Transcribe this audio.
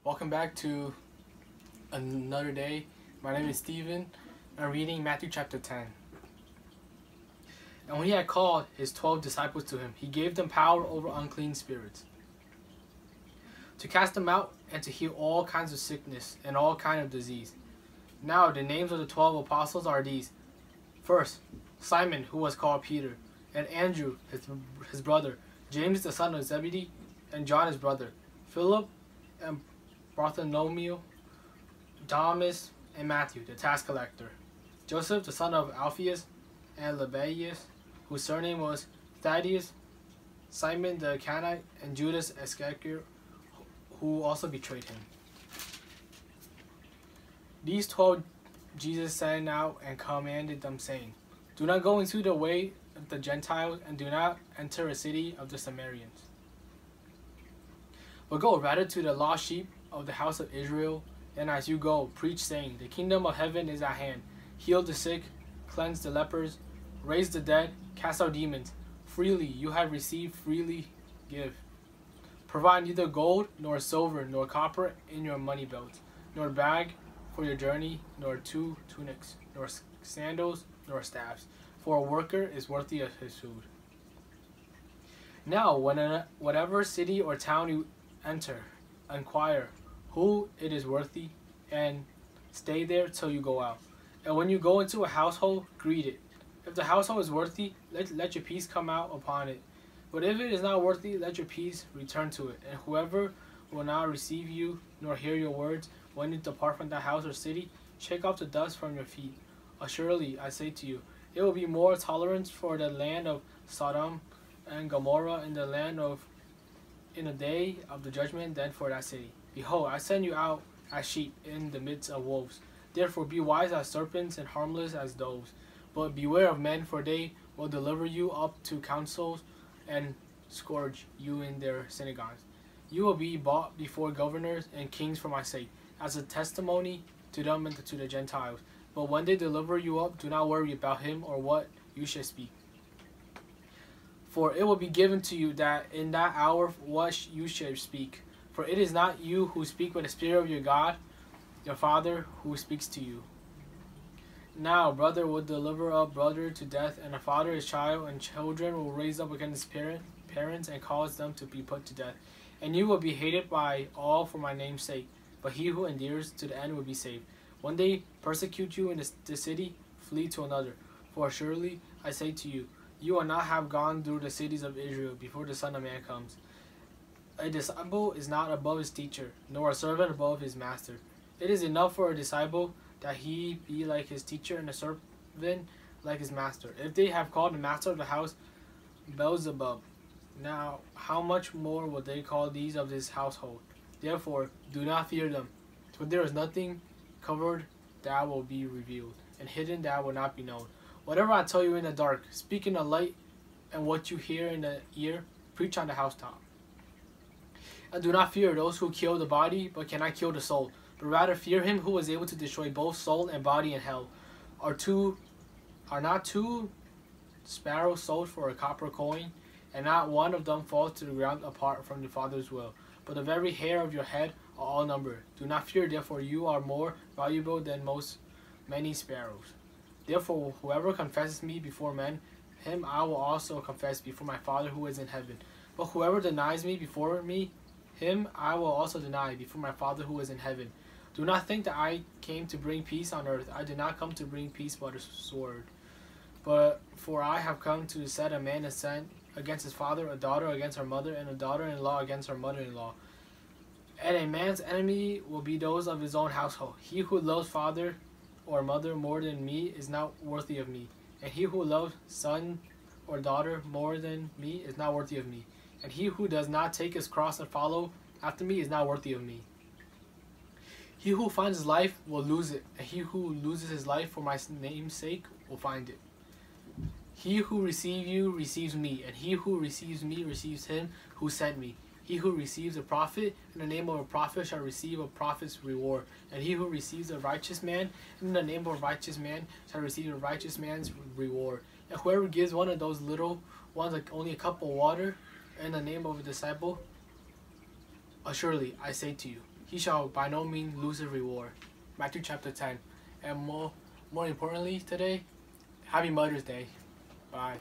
Welcome back to another day. My name is Stephen. I'm reading Matthew chapter 10. And when he had called his 12 disciples to him, he gave them power over unclean spirits, to cast them out and to heal all kinds of sickness and all kinds of disease. Now the names of the 12 apostles are these. First, Simon, who was called Peter, and Andrew, his brother, James the son of Zebedee, and John his brother, Philip and Bartholomew, Thomas and Matthew, the tax collector, Joseph the son of Alphaeus, and Lebbaeus, whose surname was Thaddaeus, Simon the Cananite, and Judas Iscariot, who also betrayed him. These 12 Jesus sent out and commanded them, saying, Do not go into the way of the Gentiles, and do not enter a city of the Samaritans, but go rather to the lost sheep of the house of Israel. And as you go, preach, saying, The kingdom of heaven is at hand. Heal the sick, cleanse the lepers, raise the dead, cast out demons. Freely you have received, freely give. Provide neither gold, nor silver, nor copper in your money belts, nor bag for your journey, nor 2 tunics, nor sandals, nor staffs, for a worker is worthy of his food. Now, whatever city or town you enter, inquire who it is worthy, and stay there till you go out. And when you go into a household, greet it. If the household is worthy, let your peace come out upon it. But if it is not worthy, let your peace return to it. And whoever will not receive you, nor hear your words, when you depart from that house or city, shake off the dust from your feet. Assuredly, I say to you, it will be more tolerance for the land of Sodom and Gomorrah in the day of the judgment than for that city. Behold, I send you out as sheep in the midst of wolves. Therefore be wise as serpents and harmless as doves. But beware of men, for they will deliver you up to councils and scourge you in their synagogues. You will be brought before governors and kings for my sake, as a testimony to them and to the Gentiles. But when they deliver you up, do not worry about him or what you should speak. For it will be given to you that in that hour what you should speak. For it is not you who speak, but the Spirit of your God, your Father, who speaks to you. Now brother will deliver up brother to death, and a father his child, and children will raise up against his parents and cause them to be put to death. And you will be hated by all for my name's sake, but he who endures to the end will be saved. When they persecute you in the city, flee to another. For surely I say to you, you will not have gone through the cities of Israel before the Son of Man comes. A disciple is not above his teacher, nor a servant above his master. It is enough for a disciple that he be like his teacher, and a servant like his master. If they have called the master of the house Beelzebub, now how much more will they call these of his household? Therefore do not fear them, for there is nothing covered that will be revealed, and hidden that will not be known. Whatever I tell you in the dark, speak in the light, and what you hear in the ear, preach on the housetop. And do not fear those who kill the body, but cannot kill the soul, but rather fear him who is able to destroy both soul and body in hell. Are not 2 sparrows sold for a copper coin, and not one of them falls to the ground apart from the Father's will? But the very hair of your head are all numbered. Do not fear, therefore you are more valuable than many sparrows. Therefore whoever confesses me before men, him I will also confess before my Father who is in heaven. But whoever denies me before me, him I will also deny before my Father who is in heaven. Do not think that I came to bring peace on earth. I did not come to bring peace but a sword. For I have come to set a man against his father, a daughter against her mother, and a daughter-in-law against her mother-in-law. And a man's enemy will be those of his own household. He who loves father or mother more than me is not worthy of me. And he who loves son or daughter more than me is not worthy of me. And he who does not take his cross and follow after me is not worthy of me. He who finds his life will lose it, and he who loses his life for my name's sake will find it. He who receives you receives me, and he who receives me receives him who sent me. He who receives a prophet in the name of a prophet shall receive a prophet's reward, and he who receives a righteous man in the name of a righteous man shall receive a righteous man's reward. And whoever gives one of those little ones like only a cup of water in the name of a disciple, assuredly I say to you, he shall by no means lose his reward. Matthew chapter 10. And more importantly today, happy Mother's Day. Bye.